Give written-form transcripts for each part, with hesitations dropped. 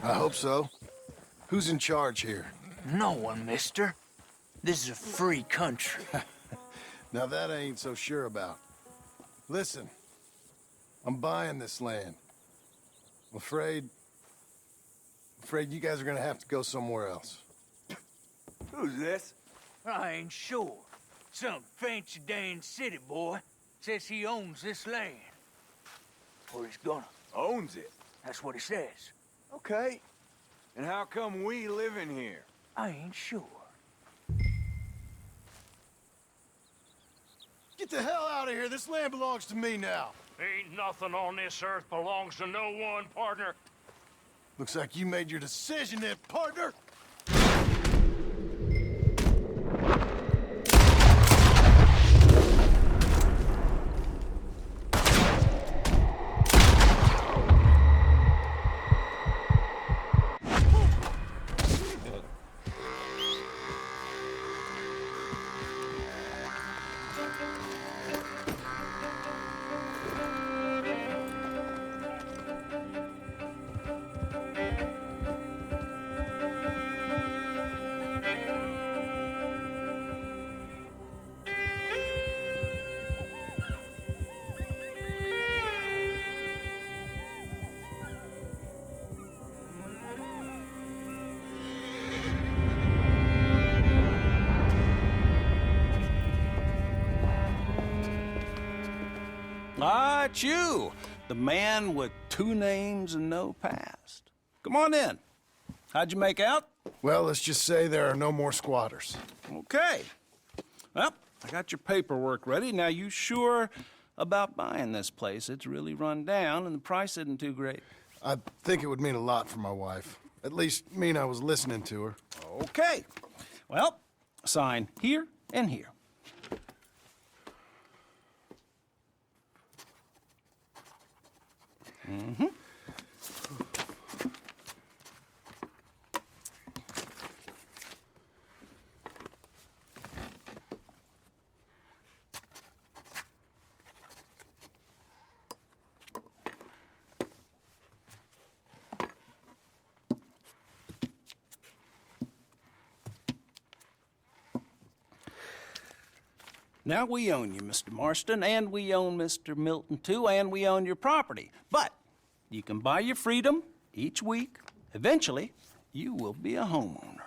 I hope so. Who's in charge here? No one, mister. This is a free country. Now that I ain't so sure about. Listen, I'm buying this land. I'm afraid you guys are gonna have to go somewhere else. Who's this? I ain't sure. Some fancy Dan city boy says he owns this land. Or he's gonna. Owns it. That's what he says. Okay. And how come we live in here? I ain't sure. Get the hell out of here. This land belongs to me now. Ain't nothing on this earth belongs to no one, partner. Looks like you made your decision then, partner. Ah, it's you, the man with 2 names and no past. Come on in. How'd you make out? Well, let's just say there are no more squatters. Okay. Well, I got your paperwork ready. Now, you sure about buying this place? It's really run down, and the price isn't too great. I think it would mean a lot for my wife. At least mean I was listening to her. Okay. Well, sign here and here. Mm-hmm. Now we own you, Mr. Marston, and we own Mr. Milton, too, and we own your property. But you can buy your freedom each week. Eventually, you will be a homeowner.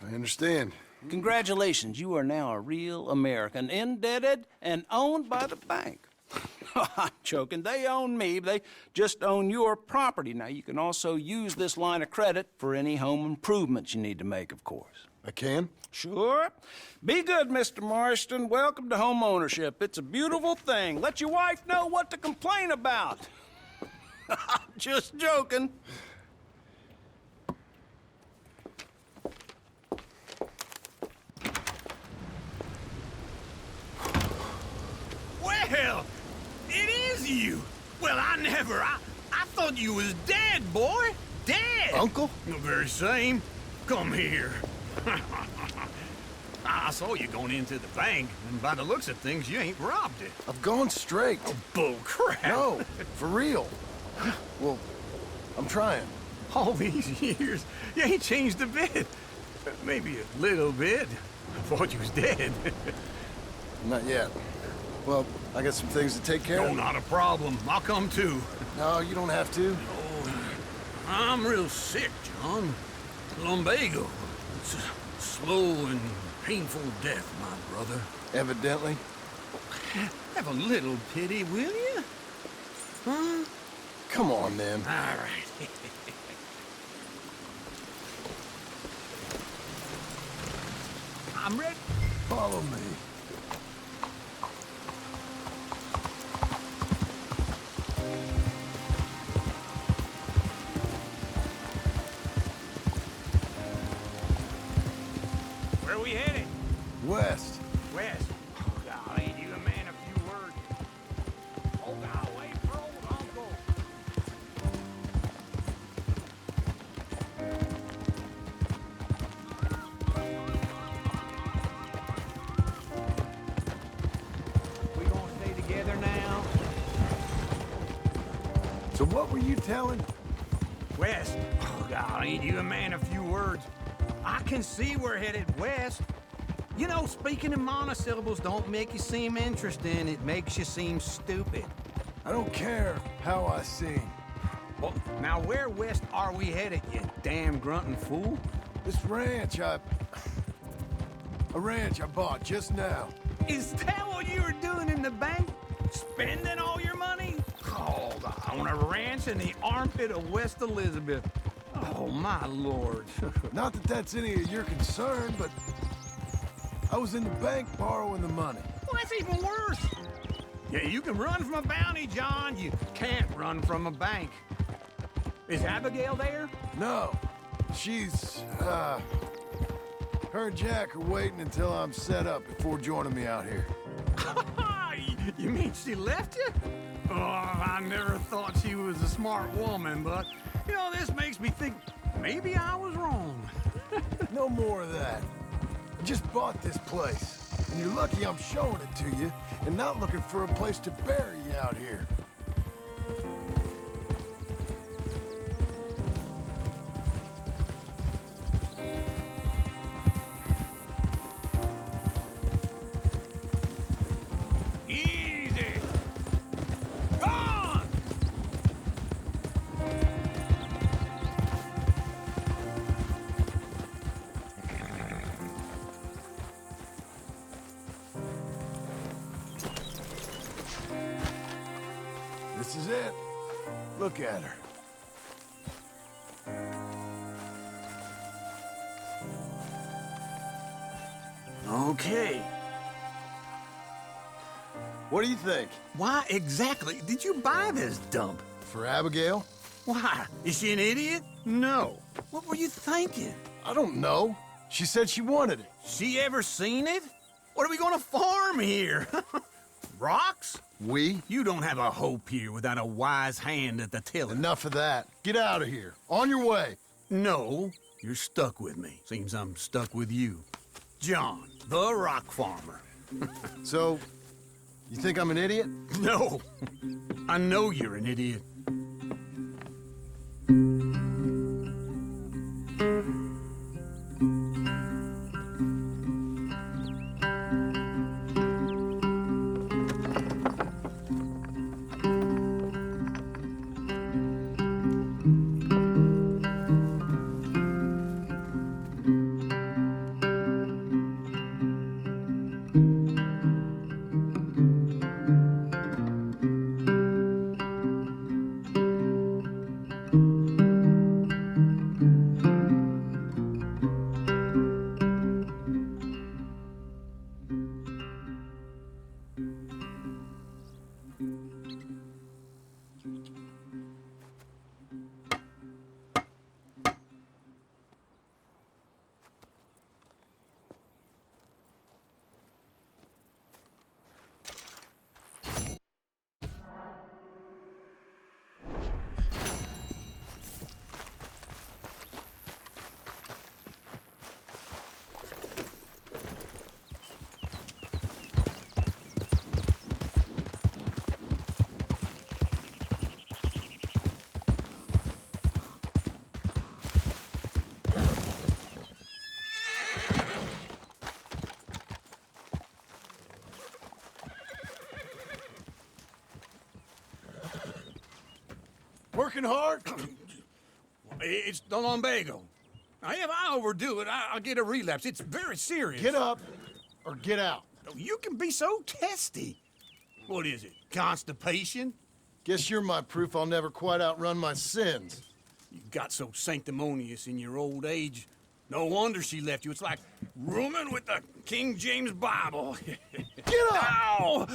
I understand. Congratulations, you are now a real American, indebted and owned by the bank. I'm joking. They own me. They just own your property. Now, you can also use this line of credit for any home improvements you need to make, of course. I can? Sure. Be good, Mr. Marston. Welcome to home ownership. It's a beautiful thing. Let your wife know what to complain about. Just joking. Well, it is you. Well, I thought you was dead, boy. Dead. Uncle? The very same. Come here. I saw you going into the bank, and by the looks of things, you ain't robbed it. I've gone straight. Bull crap. No, for real. Well, I'm trying. All these years, you ain't changed a bit. Maybe a little bit. I thought you was dead. Not yet. Well, I got some things to take care No, of. not a problem. I'll come too. No, you don't have to. I'm real sick, John. Lumbago. It's a slow and painful death, my brother. Evidently. Have a little pity, will you? Huh? Come on, then. All right. I'm ready. Follow me. Where we headed? West. West. Oh, ain't you a man of few words? Oh, God, wait for old Uncle. We gonna stay together now? So what were you telling? West? Oh, God, ain't you a man of few words? I can see we're headed west. You know, speaking in monosyllables don't make you seem interesting. It makes you seem stupid. I don't care how I sing. Well, now where west are we headed, you damn grunting fool? This ranch I bought just now. Is that what you were doing in the bank? Spending all your money? Oh, on a ranch in the armpit of West Elizabeth. Oh, my lord. Not that that's any of your concern, but I was in the bank borrowing the money. Well, that's even worse. Yeah, you can run from a bounty, John. You can't run from a bank. Is Abigail there? No, she's, her and Jack are waiting until I'm set up before joining me out here. You mean she left you? Oh, I never thought she was a smart woman, but, you know, this makes me think maybe I was wrong. No more of that. I just bought this place, and you're lucky I'm showing it to you and not looking for a place to bury you out here. Easy! Gone! This is it. Look at her. Okay. What do you think? Why exactly did you buy this dump? For Abigail? Why? Is she an idiot? No. What were you thinking? I don't know. She said she wanted it. She ever seen it? What are we gonna farm here? Rocks? We? You don't have a hope here without a wise hand at the tiller. Enough of that. Get out of here. On your way. No, you're stuck with me. Seems I'm stuck with you. John, the rock farmer. So, you think I'm an idiot? No, I know you're an idiot. Working hard? It's the lumbago. Now, if I overdo it, I'll get a relapse. It's very serious. Get up or get out. You can be so testy. What is it, constipation? Guess you're my proof I'll never quite outrun my sins. You got so sanctimonious in your old age. No wonder she left you. It's like rooming with the King James Bible. Get up! Ow!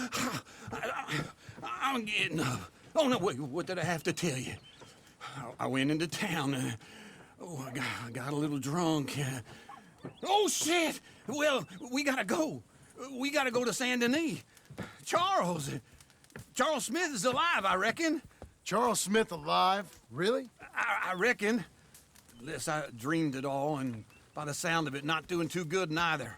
I'm getting up. Oh, no, wait, what did I have to tell you? I went into town. I got a little drunk. Oh, shit! Well, we gotta go. We gotta go to Saint Denis. Charles Smith is alive, I reckon. Charles Smith alive? Really? I reckon. Unless I dreamed it all, and by the sound of it, not doing too good neither.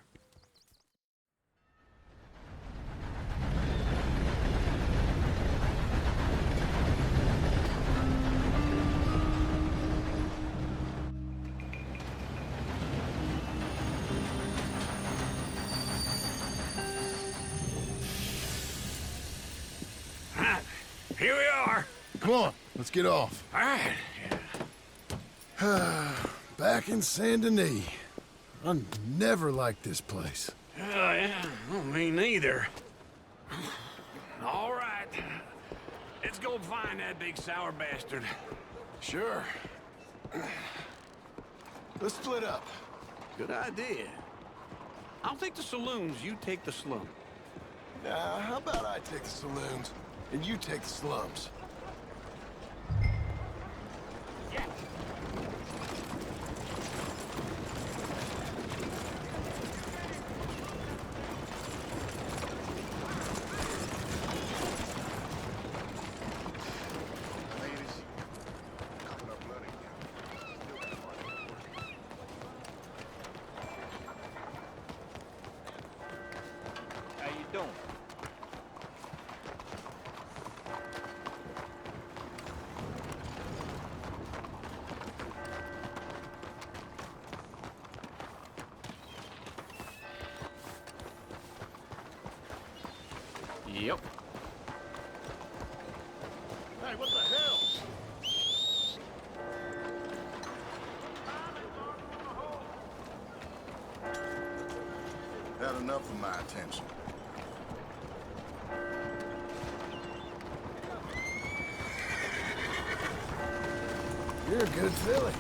Here we are. Come on, let's get off. All right. Back in Saint Denis. I never liked this place. Yeah, well, me neither. All right. Let's go find that big sour bastard. Sure. Let's split up. Good idea. I'll take the saloons, you take the slum. How about I take the saloons, and you take the slums? How you doing? Yep. Hey, what the hell? Had enough of my attention. You're a good filly.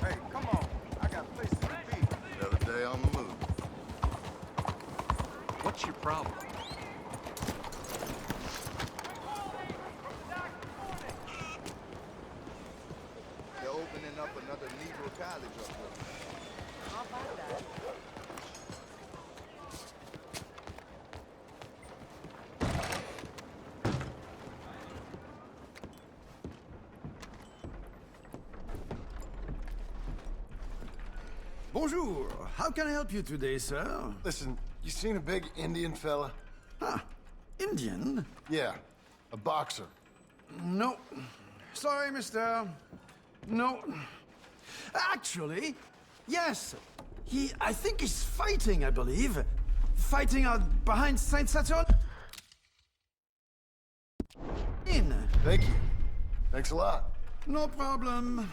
Hey, come on. I got places to be. Another day on the move. What's your problem? They're opening up another Negro college up there. Bonjour. How can I help you today, sir? Listen, you seen a big Indian fella? Ah, Indian? Yeah, a boxer. No. Sorry, mister. No. Actually, yes. I think he's fighting, I believe. Fighting out behind Saint Saturn. Thank you. Thanks a lot. No problem.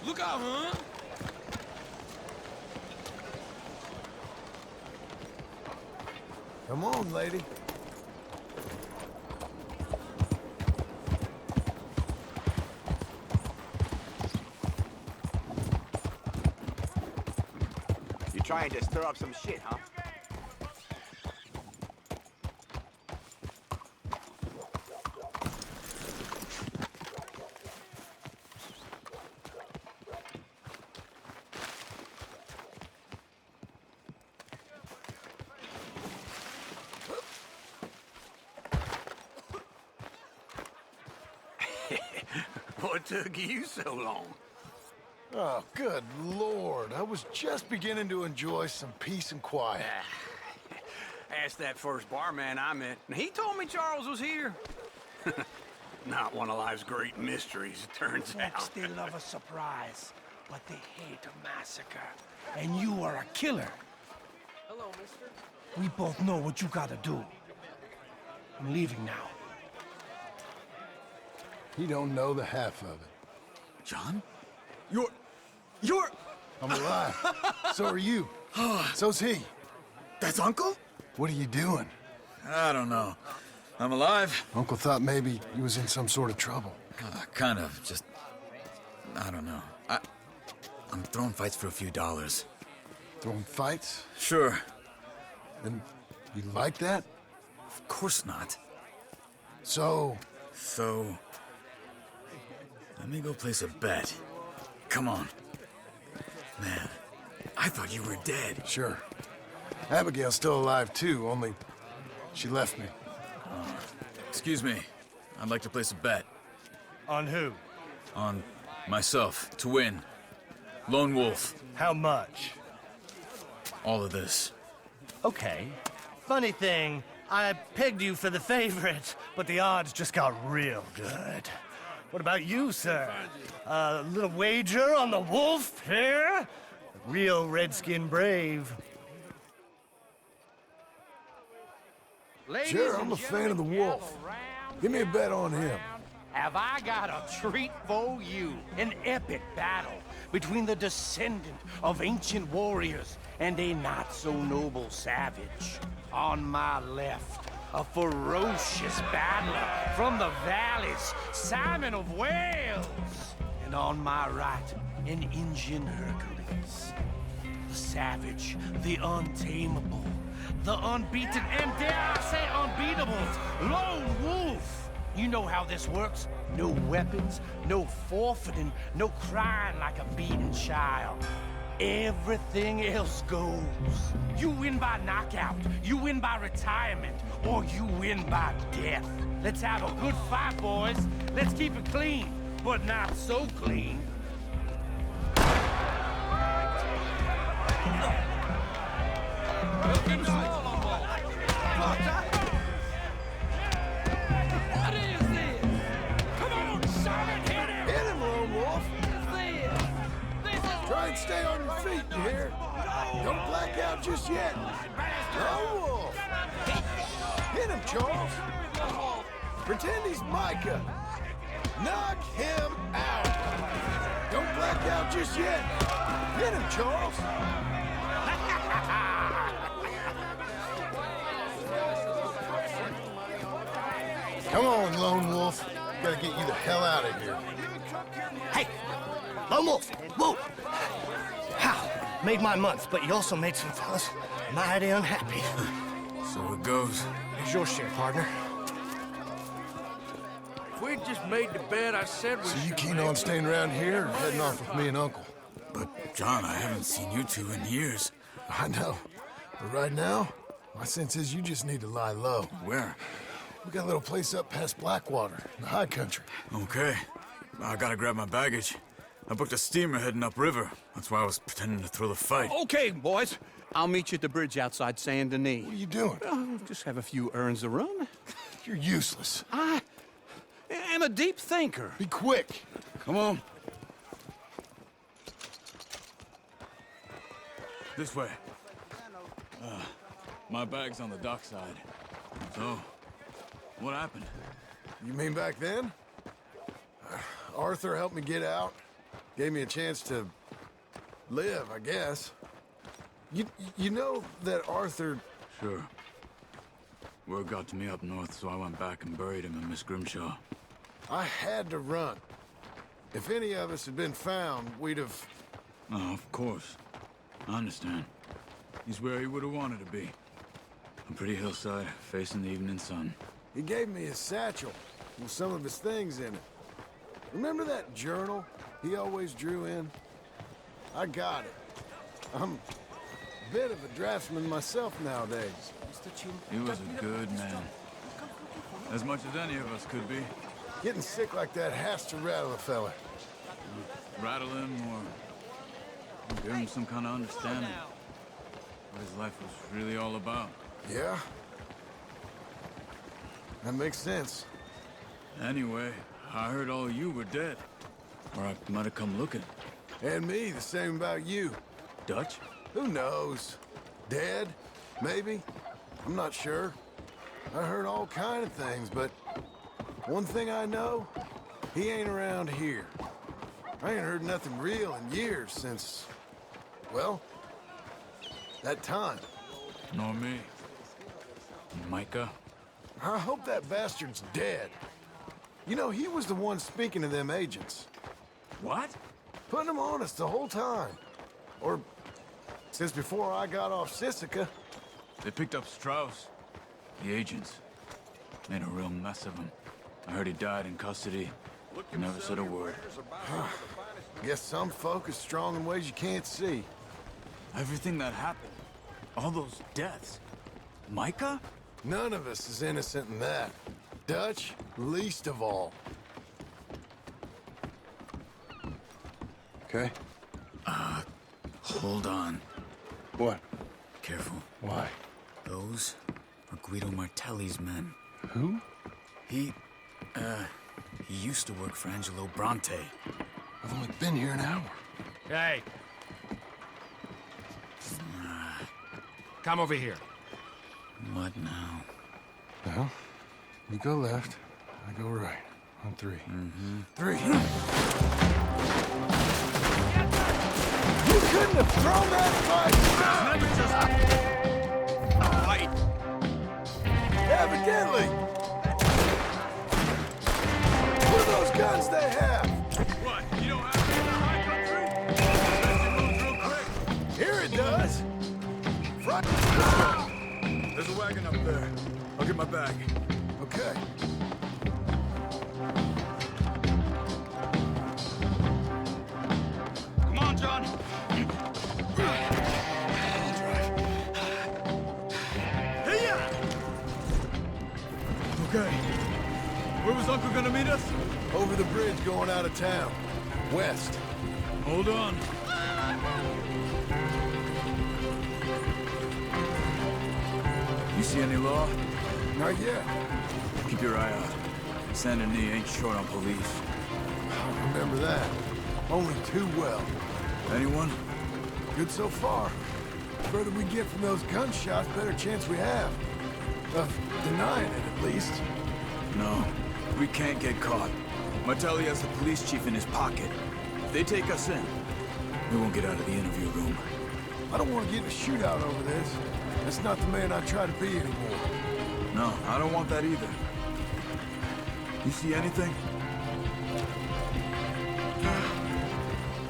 Look out, huh? Come on, lady. You trying to stir up some shit, huh? What took you so long? Oh, good Lord. I was just beginning to enjoy some peace and quiet. Asked that first barman I met, and he told me Charles was here. Not one of life's great mysteries, it turns Folks, out. they love a surprise, but they hate a massacre. And you are a killer. Hello, mister. We both know what you gotta do. I'm leaving now. He don't know the half of it. John? You're... I'm alive. So are you. So's he. That's Uncle? What are you doing? I don't know. I'm alive. Uncle thought maybe he was in some sort of trouble. Kind of. Just... I don't know. I'm throwing fights for a few dollars. Throwing fights? Sure. And you like that? Of course not. So, let me go place a bet. Come on. Man, I thought you were dead. sure. Abigail's still alive too, only she left me. Excuse me. I'd like to place a bet. On who? On myself, to win. Lone Wolf. How much? All of this. Okay. Funny thing, I pegged you for the favorite, but the odds just got real good. What about you, sir? A little wager on the wolf here? Real redskin brave. Sure, I'm a fan of the wolf. Give me a bet on him. Have I got a treat for you? An epic battle between the descendant of ancient warriors and a not-so-noble savage. On my left, a ferocious battler from the valleys, Simon of Wales. And on my right, an Indian Hercules. The savage, the untamable, the unbeaten, and dare I say unbeatable, lone wolf. You know how this works. No weapons, no forfeiting, no crying like a beaten child. Everything else goes. You win by knockout, you win by retirement, or you win by death. Let's have a good fight, boys. Let's keep it clean, but not so clean. Try and stay on your feet, you hear? Don't black out just yet. No wolf. Hit him, Charles. Pretend he's Micah. Knock him out. Don't black out just yet. Hit him, Charles. Come on, Lone Wolf. Gotta get you the hell out of here. Hey, Lone Wolf, whoa! How? Made my month, but you also made some fellas mighty unhappy. So it goes. Here's your share, partner. If we'd just made the bet I said we So you should keen make, on staying around here or heading off with me and Uncle? But, John, I haven't seen you two in years. I know. But right now, my sense is you just need to lie low. Where? We got a little place up past Blackwater, in the high country. Okay. I gotta grab my baggage. I booked a steamer heading upriver. That's why I was pretending to throw the fight. Okay, boys. I'll meet you at the bridge outside Saint Denis. What are you doing? Oh, just have a few errands to run. You're useless. I am a deep thinker. Be quick. Come on. This way. My bag's on the dockside. So, what happened? You mean back then? Arthur helped me get out. Gave me a chance to live, I guess. You know that Arthur... Sure. Word got to me up north, so I went back and buried him in Miss Grimshaw. I had to run. If any of us had been found, we'd have... Oh, of course. I understand. He's where he would have wanted to be. A pretty hillside, facing the evening sun. He gave me his satchel with some of his things in it. Remember that journal he always drew in? I got it. I'm a bit of a draftsman myself nowadays. He was a good man. As much as any of us could be. Getting sick like that has to rattle a fella. Rattle him or give him some kind of understanding. What his life was really all about. Yeah? That makes sense. Anyway, I heard all you were dead. Or I might have come looking. And me, the same about you. Dutch? Who knows? Dead? Maybe? I'm not sure. I heard all kind of things, but one thing I know, he ain't around here. I ain't heard nothing real in years since, well, that time. Nor me. Micah? I hope that bastard's dead. You know, he was the one speaking to them agents. What? Putting them on us the whole time. Or since before I got off Sisika. They picked up Strauss. The agents. Made a real mess of him. I heard he died in custody. He never said a word. Guess some folk is strong in ways you can't see. Everything that happened. All those deaths. Micah? None of us is innocent in that. Dutch, least of all. Okay? Hold on. What? careful. Why? Those are Guido Martelli's men. Who? He used to work for Angelo Bronte. I've only been here an hour. Hey. Come over here. What now? Well, you go left, I go right. On three. Mm-hmm. 3. You couldn't have thrown that fight! Evidently! What are those guns they have? What? You don't have to in the high country? Real quick. Here it does! Front! There's a wagon up there. I'll get my bag. Okay. Come on, John. Okay. Where was Uncle gonna meet us? Over the bridge going out of town. West. Hold on. You see any law? Not yet. Keep your eye out. Saint Denis ain't short on police. I remember that. Only too well. Anyone? Good so far. The further we get from those gunshots, better chance we have. Of denying it, at least. No. We can't get caught. Martelli has the police chief in his pocket. If they take us in, we won't get out of the interview room. I don't want to get in a shootout over this. That's not the man I try to be anymore. No, I don't want that either. You see anything?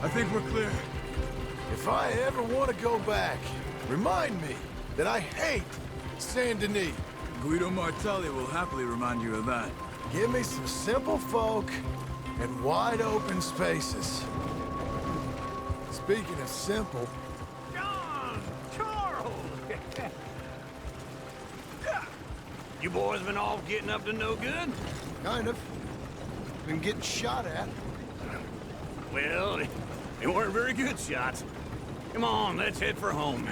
I think we're clear. If I ever want to go back, remind me that I hate Saint Denis. Guido Martelli will happily remind you of that. Give me some simple folk and wide open spaces. Speaking of simple, John! Charles! You boys been all getting up to no good? kind of. Been getting shot at. Well, they weren't very good shots. Come on, let's head for home.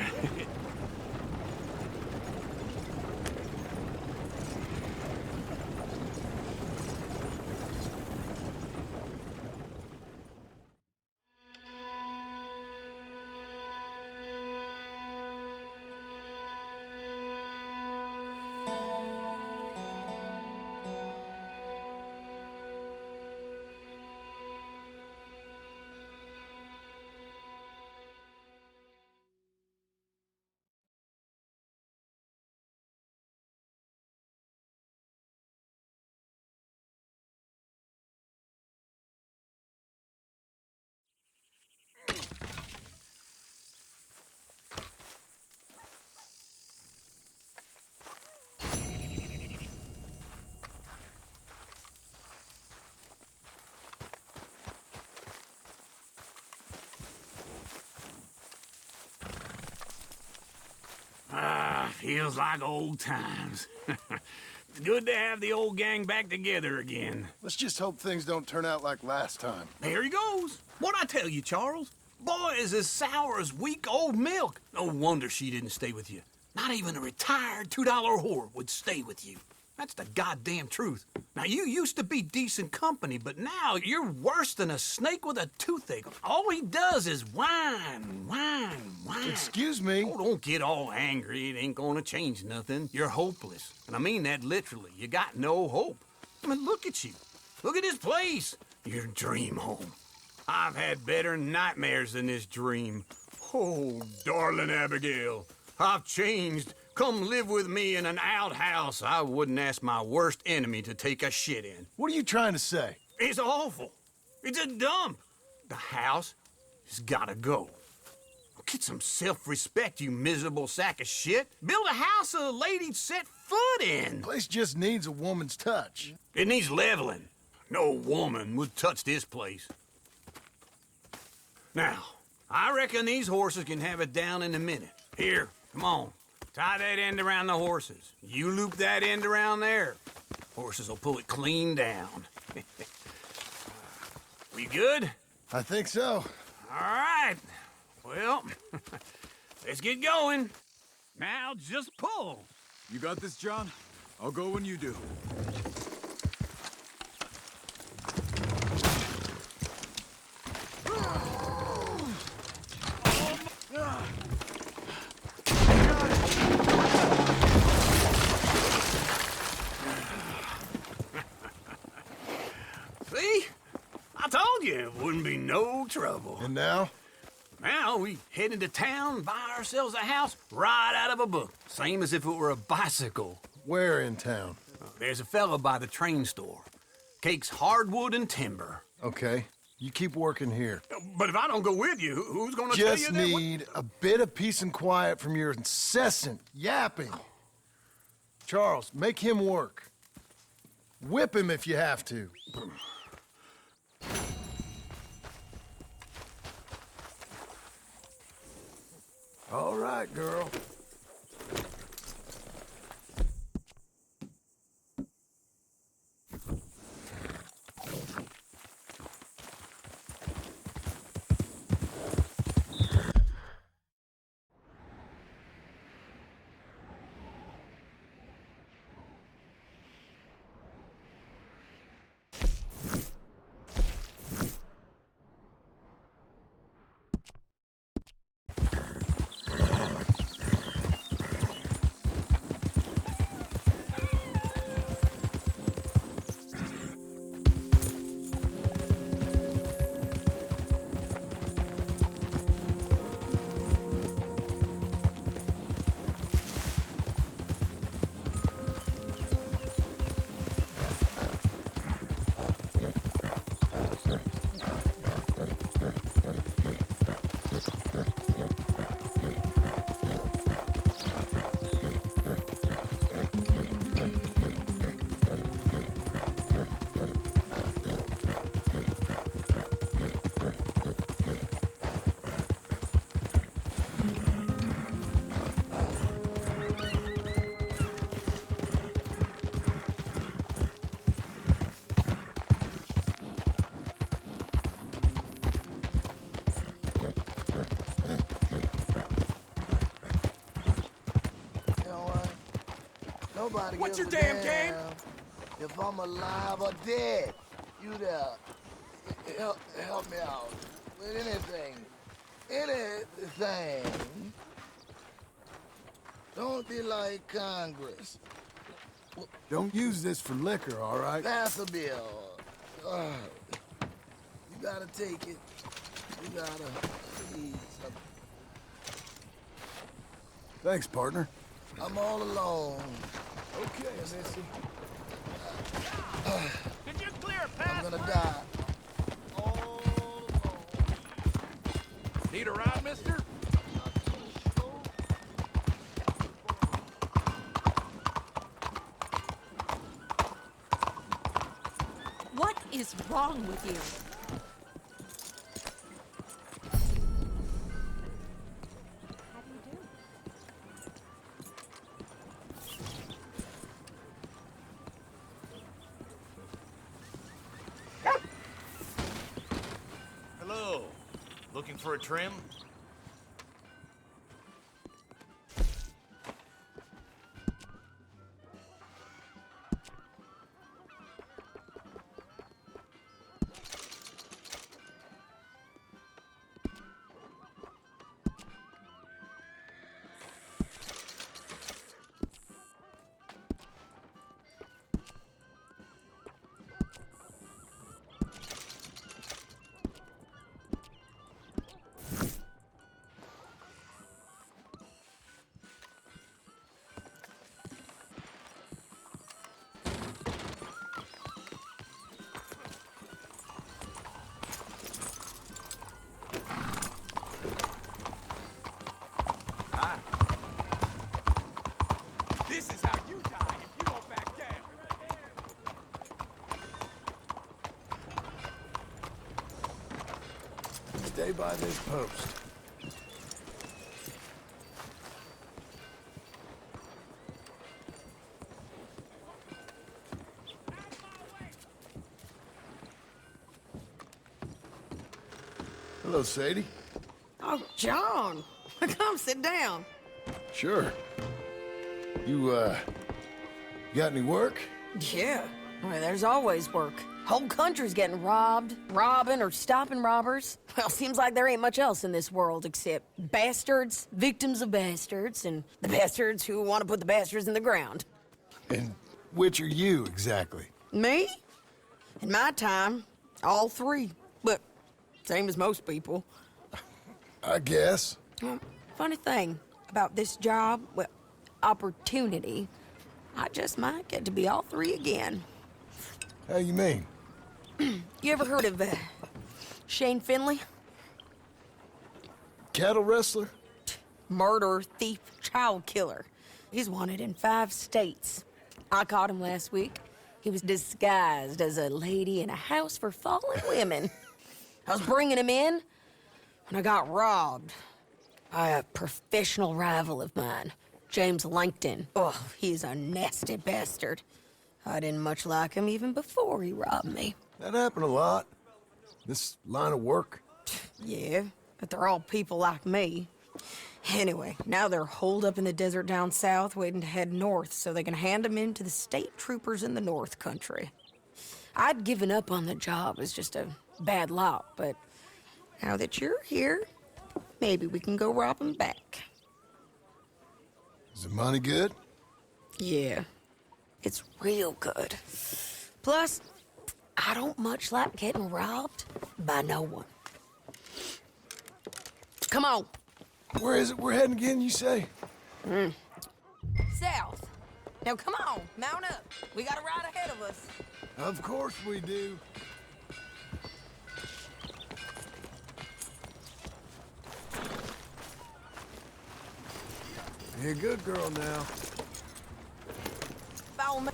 Feels like old times. It's good to have the old gang back together again. Let's just hope things don't turn out like last time. There he goes. What'd I tell you, Charles? Boy is as sour as week-old milk. No wonder she didn't stay with you. Not even a retired $2 whore would stay with you. That's the goddamn truth. Now, you used to be decent company, but now you're worse than a snake with a toothache. All he does is whine, whine, whine. Excuse me? Oh, don't get all angry. It ain't gonna change nothing. You're hopeless. And I mean that literally. You got no hope. I mean, look at you. Look at this place. Your dream home. I've had better nightmares than this dream. Oh, darling Abigail, I've changed. Come live with me in an outhouse I wouldn't ask my worst enemy to take a shit in. What are you trying to say? It's awful. It's a dump. The house has gotta go. Get some self-respect, you miserable sack of shit. Build a house a lady'd set foot in. Place just needs a woman's touch. It needs leveling. No woman would touch this place. Now, I reckon these horses can have it down in a minute. Here, come on. Tie that end around the horses. You loop that end around there. Horses will pull it clean down. We good? I think so. All right. Well, let's get going. Now just pull. You got this, John? I'll go when you do. See? I told you it wouldn't be no trouble. And now? Now we head into town, buy ourselves a house right out of a book. Same as if it were a bicycle. Where in town? There's a fella by the train store. Cakes hardwood and timber. Okay. You keep working here. But if I don't go with you, who's gonna tell you Just that? need a bit of peace and quiet from your incessant yapping. Charles, make him work. Whip him if you have to. All right, girl. Nobody What's gives your a damn game? if I'm alive or dead. You there. Help me out with anything. Anything. Don't be like Congress. Don't use this for liquor, all right? Pass a bill. You gotta take it. You gotta please. Thanks, partner. I'm all alone. Okay, Missy. Did you clear a I'm path? gonna die. All alone. Need a ride, mister? What is wrong with you? Hello. Looking for a trim? This is how you die if you don't back down. Stay by this post. Hello, Sadie. Oh, John, come sit down. Sure. You got any work? Yeah. Well, there's always work. Whole country's getting robbed, robbing, or stopping robbers. Well, seems like there ain't much else in this world except bastards, victims of bastards, and the bastards who want to put the bastards in the ground. And which are you, exactly? Me? In my time, all three. But same as most people. I guess. Well, funny thing about this job, well, opportunity, I just might get to be all three again. How you mean? You ever heard of Shane Finley? Cattle wrestler? Murderer, thief, child killer. He's wanted in 5 states. I caught him last week. He was disguised as a lady in a house for fallen women. I was bringing him in when I got robbed by a professional rival of mine, James Langton. Oh, he's a nasty bastard. I didn't much like him even before he robbed me. That happened a lot. This line of work. Yeah, but they're all people like me. Anyway, now they're holed up in the desert down south, waiting to head north so they can hand them in to the state troopers in the north country. I'd given up on the job as just a bad lot, but now that you're here, maybe we can go rob them back. Is the money good? Yeah, it's real good. Plus, I don't much like getting robbed by no one. Come on. Where is it we're heading again, you say? South. Now come on, mount up. We got a ride ahead of us. Of course we do. You're a good girl now. Follow me.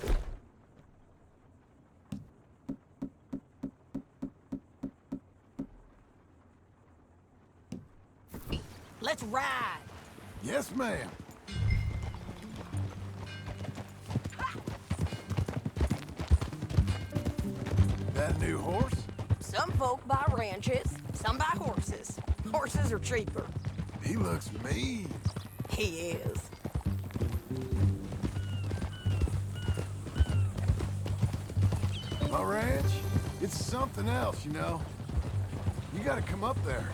Let's ride. Yes, ma'am. That new horse? Some folk buy ranches, some buy horses. Horses are cheaper. He looks mean. He is. My ranch, it's something else, you know. You gotta come up there.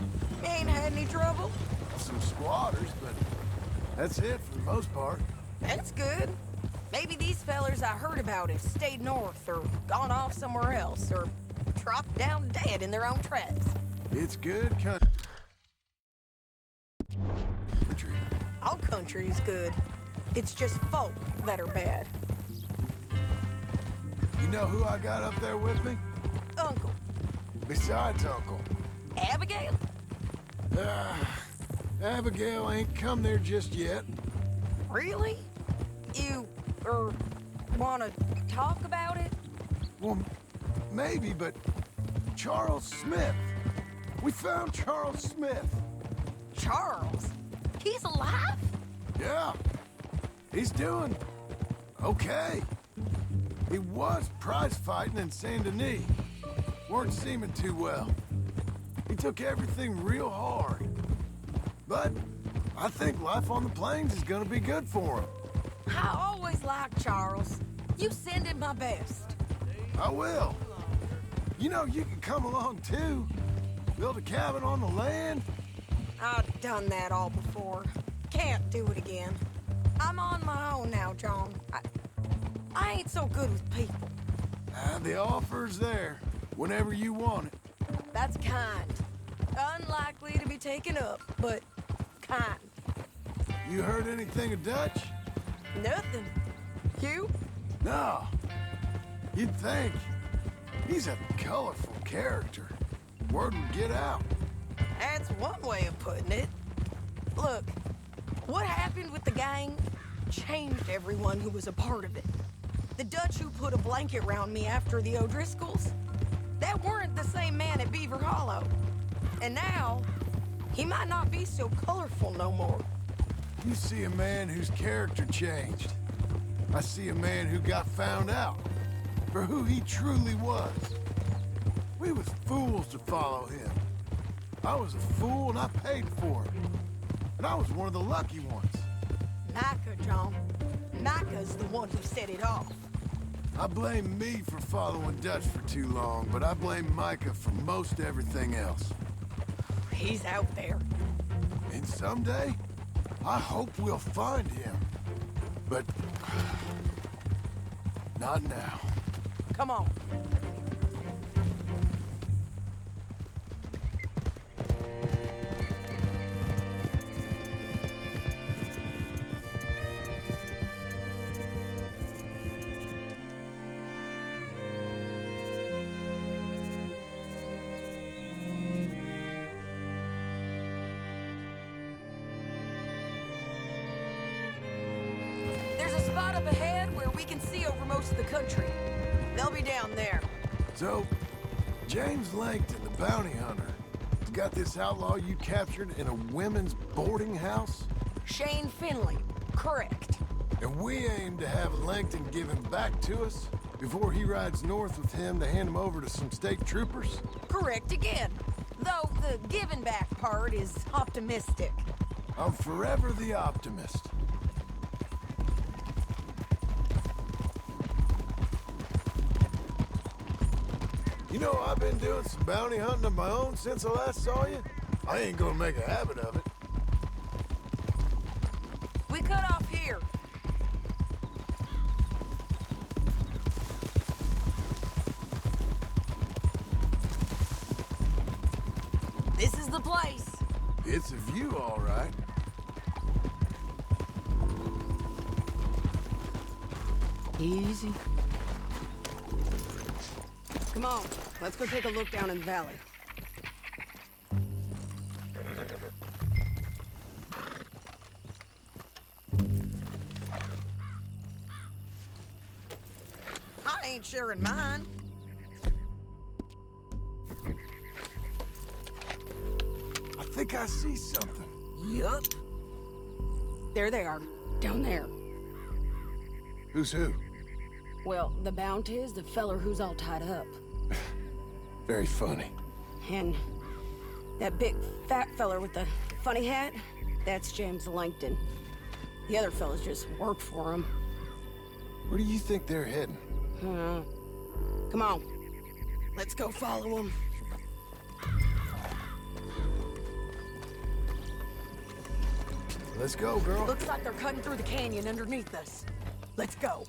Ain't had any trouble? Some squatters, but that's it for the most part. That's good. Maybe these fellers I heard about have stayed north or gone off somewhere else or dropped down dead in their own tracks. It's good country. All country is good. It's just folk that are bad. You know who I got up there with me? Uncle. Besides Uncle. Abigail? Abigail ain't come there just yet. Really? You, wanna talk about it? Well, maybe, but Charles Smith. We found Charles Smith. Charles? He's alive? Yeah. He's doing okay. He was prize fighting in Saint Denis. Weren't seeming too well. He took everything real hard. But I think life on the plains is gonna be good for him. I always liked Charles. You send him my best. I will. You know, you can come along too. Build a cabin on the land. I've done that all before. Can't do it again. I'm on my own now, John. I ain't so good with people. The offer's there, whenever you want it. That's kind. Unlikely to be taken up, but kind. You heard anything of Dutch? Nothing. You? No. You'd think. He's a colorful character. Word would get out. That's one way of putting it. Look, what happened with the gang changed everyone who was a part of it. The Dutch who put a blanket round me after the O'Driscolls, that weren't the same man at Beaver Hollow. And now, he might not be so colorful no more. You see a man whose character changed. I see a man who got found out for who he truly was. We was fools to follow him. I was a fool and I paid for it. And I was one of the lucky ones. Micah, John. Micah's the one who set it off. I blame me for following Dutch for too long, but I blame Micah for most everything else. He's out there. And someday, I hope we'll find him. But... not now. Come on. There's a spot up ahead where we can see over most of the country. They'll be down there. So, James Langton, the bounty hunter, has got this outlaw you captured in a women's boarding house? Shane Finley, correct. And we aim to have Langton give him back to us before he rides north with him to hand him over to some state troopers? Correct again. Though the giving back part is optimistic. I'm forever the optimist. You know, I've been doing some bounty hunting of my own since I last saw you. I ain't gonna make a habit of it. We cut off here. This is the place. It's a view, all right. Easy. Come on, let's go take a look down in the valley. I ain't sharing mine. I think I see something. Yup. There they are, down there. Who's who? Well, the Bounty is the feller who's all tied up. Very funny. And that big fat feller with the funny hat, that's James Langton. The other fellas just work for him. Where do you think they're heading? Come on. Let's go follow them. Let's go, girl. Looks like they're cutting through the canyon underneath us. Let's go.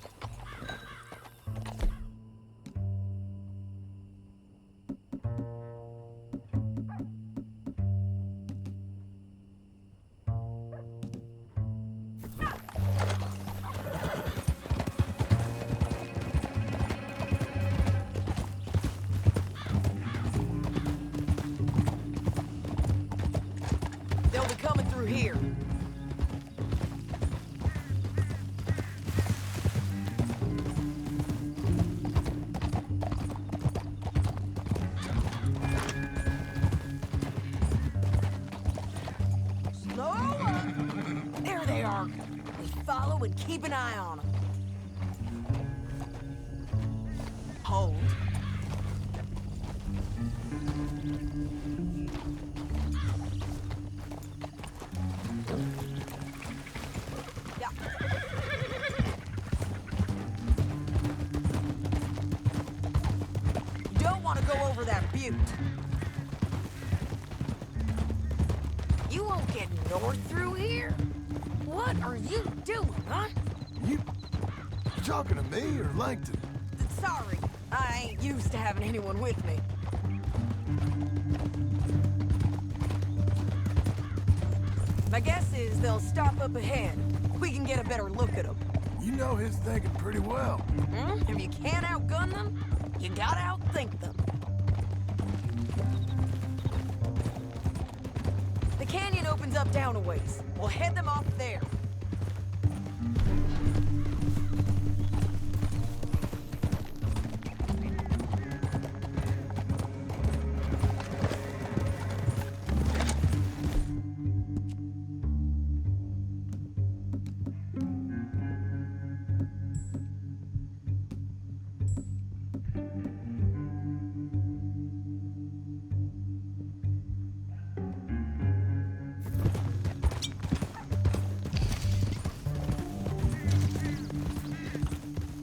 They'll be coming through here. Slower! There they are. We follow and keep an eye on them. Hold. Yeah. Don't want to go over that butte. You won't get north through here? What are you doing, huh? You talking to me or Langton? Sorry, I ain't used to having anyone with me. My guess is they'll stop up ahead. We can get a better look at them. You know his thinking pretty well. If you can't outgun them, you gotta outthink them. The canyon opens up down a ways. We'll head them off there.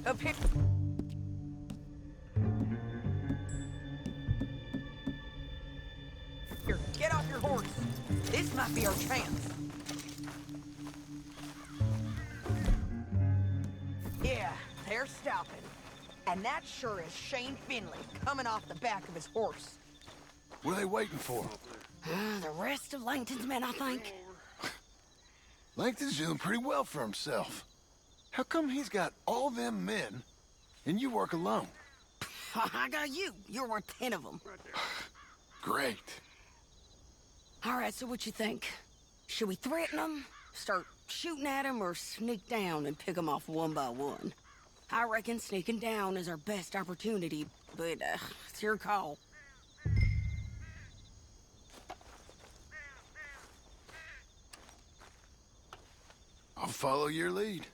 Up here. Here, get off your horse. This might be our chance. Yeah, they're stopping. And that sure is Shane Finley coming off the back of his horse. What are they waiting for? The rest of Langton's men, I think. Langton's doing pretty well for himself. How come he's got all them men, and you work alone? I got you. You're worth 10 of them. Great. All right, so what you think? Should we threaten them, start shooting at them, or sneak down and pick them off one by one? I reckon sneaking down is our best opportunity, but it's your call. I'll follow your lead.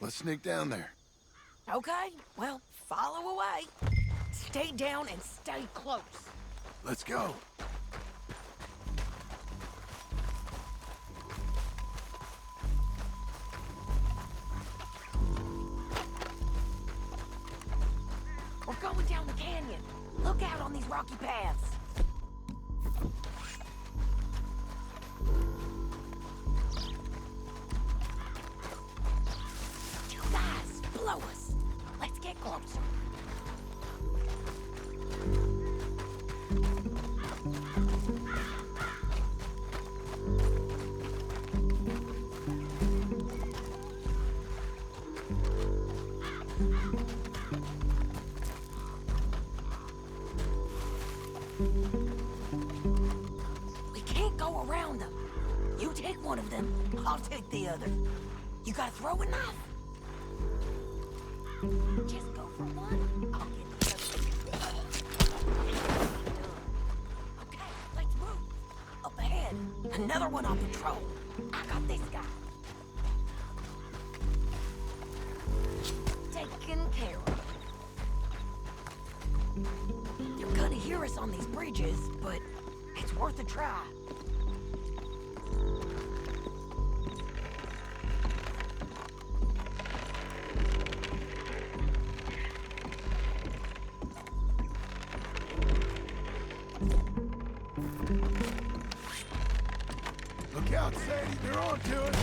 Let's sneak down there. Okay, well, follow away. Stay down and stay close. Let's go. We're going down the canyon. Look out on these rocky paths. You guys, blow us. Let's get closer. We can't go around them. You take one of them, I'll take the other. You got a throwing knife? Just go for one, I'll get the other. Okay, let's move. Up ahead, another one on patrol. I got this guy. Taken care of. They're gonna hear us on these bridges, but it's worth a try. Look out, Sadie. They're on to it.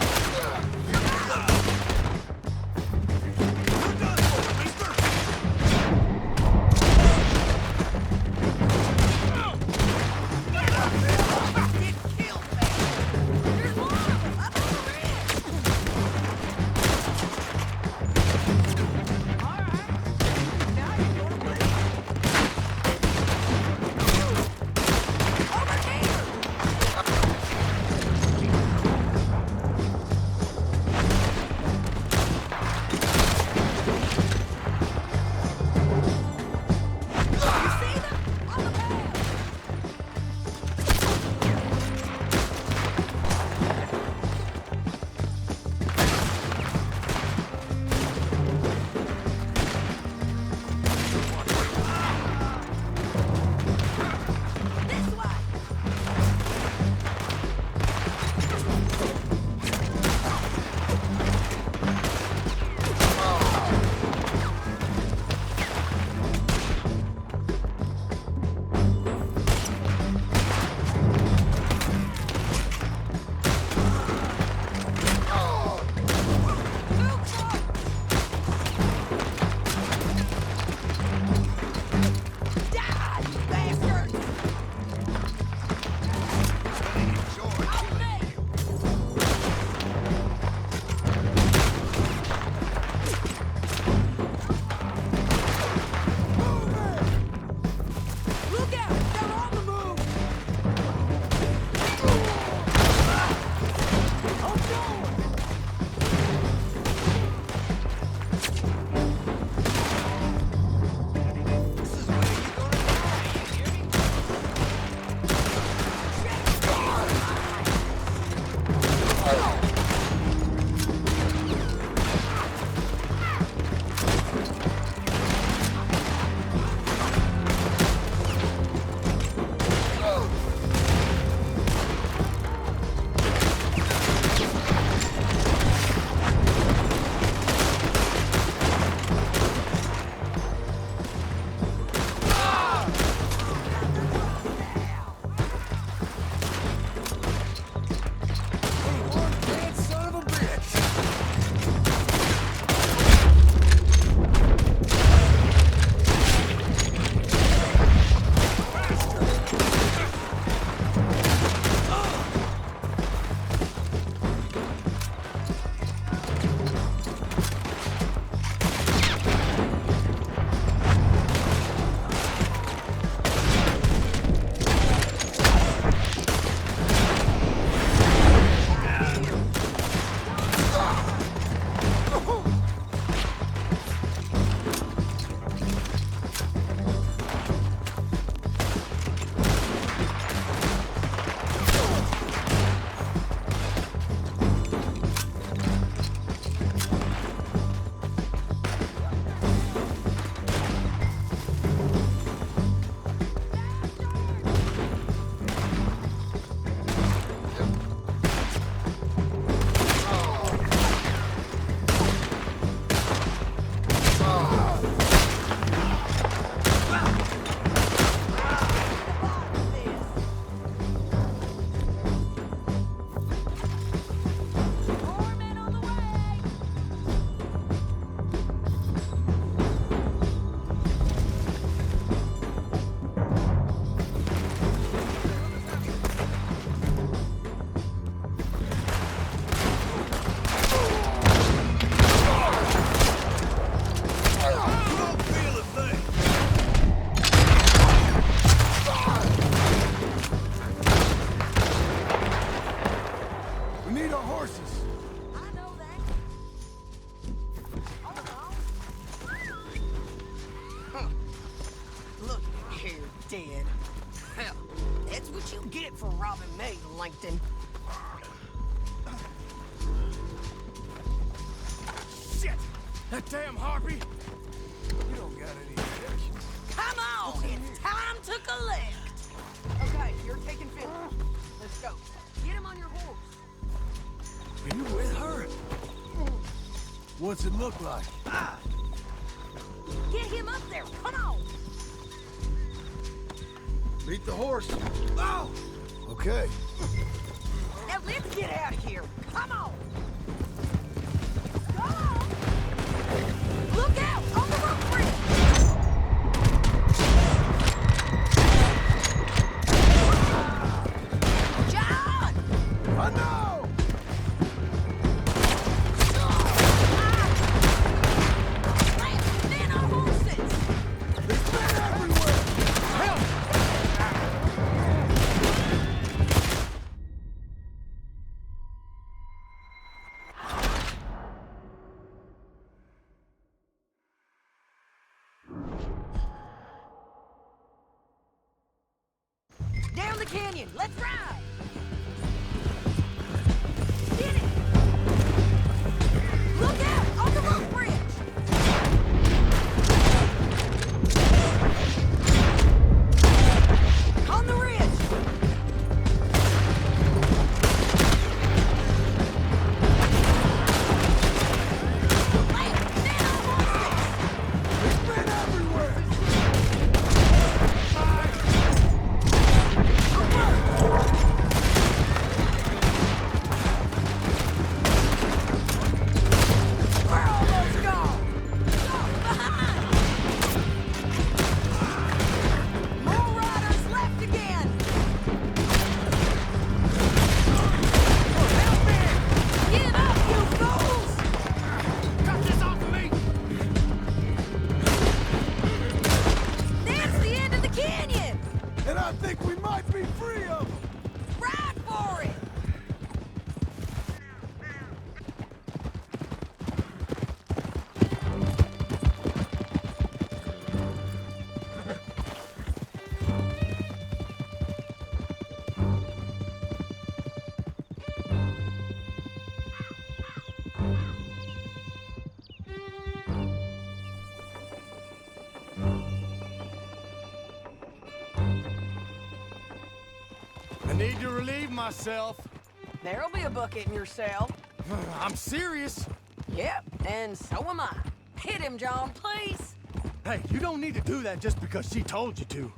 dead. Hell, that's what you get for robbing me, Langton. Shit! That damn harpy! You don't got any objections. Come on, it's time to collect. Okay, you're taking Finley. Let's go. Get him on your horse. Are you with her? What's it look like? Get him up there. Come on. Beat the horse. Oh! Okay. Now let's get out of here. Come on. Come on. Look out on the roof bridge. John! I know! Men on horses. There's men everywhere! Help! Down the canyon. Let's ride. Get it. Look out on the roof bridge. On the ridge. Land, men on horses. There's men everywhere! We're almost gone. Behind. More riders left again. Help me! Give up, you fools! Cut this off of me! That's the end of the canyon. And I think we might be free of them! Ride for it. I need to relieve myself. There'll be a bucket in your cell. I'm serious. Yep, and so am I. Hit him, John, please. Hey, you don't need to do that just because she told you to.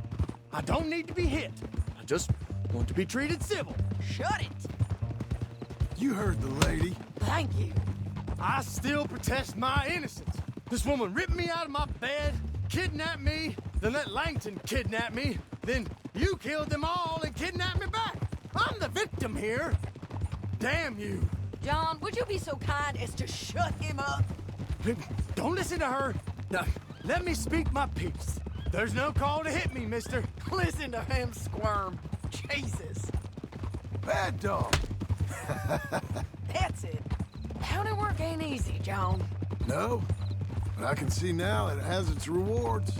I don't need to be hit. I just want to be treated civil. Shut it. You heard the lady. Thank you. I still protest my innocence. This woman ripped me out of my bed, kidnapped me, then let Langton kidnap me, then you killed them all and kidnapped me back. I'm the victim here. Damn you. John, would you be so kind as to shut him up? Don't listen to her. Now, let me speak my piece. There's no call to hit me, mister. Listen to him squirm. Jesus. Bad dog. That's it. County work ain't easy, John. No, but I can see now it has its rewards.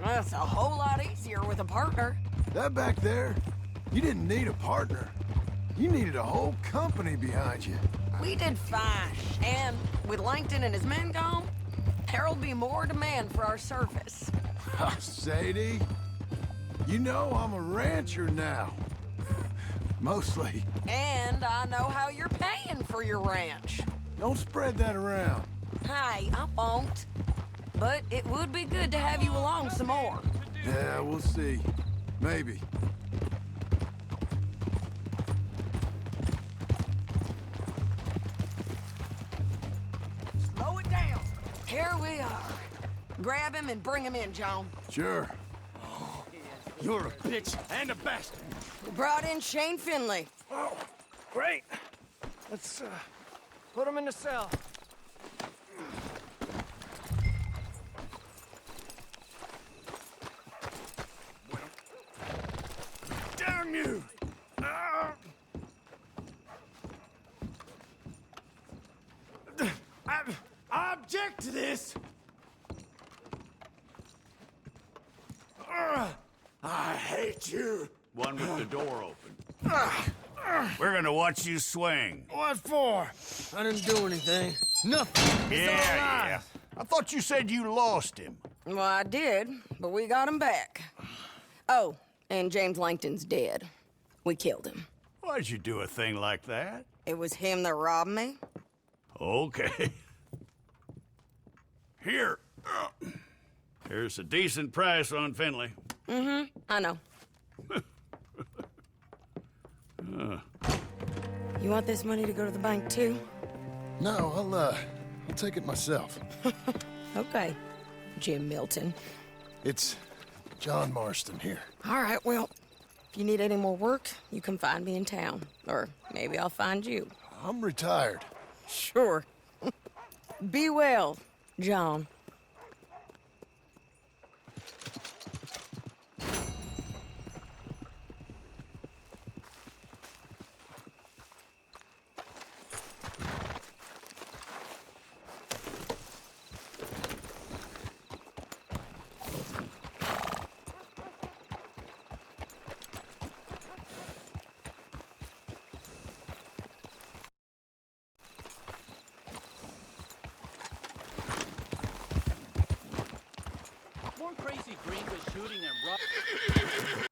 That's a whole lot easier with a partner. That back there, you didn't need a partner. You needed a whole company behind you. We did fine, and with Langton and his men gone, there'll be more demand for our service. Sadie, you know I'm a rancher now. Mostly. And I know how you're paying for your ranch. Don't spread that around. Hey, I won't. But it would be good to have you along some more. Yeah, we'll see. Maybe. Slow it down. Here we are. Grab him and bring him in, John. Sure. You're a bitch and a bastard. We brought in Shane Finley. Oh, great. Let's put him in the cell. Damn you! I object to this. I hate you. One with the door open. We're gonna watch you swing. What for? I didn't do anything. Nothing. It's all lies. I thought you said you lost him. Well, I did, but we got him back. Oh, and James Langton's dead. We killed him. Why'd you do a thing like that? It was him that robbed me. Okay. Here. Here's a decent price on Finley. I know. You want this money to go to the bank, too? No, I'll take it myself. Okay, Jim Milton. It's John Marston here. All right, well, if you need any more work, you can find me in town. Or maybe I'll find you. I'm retired. Sure. Be well, John. More crazy green was shooting and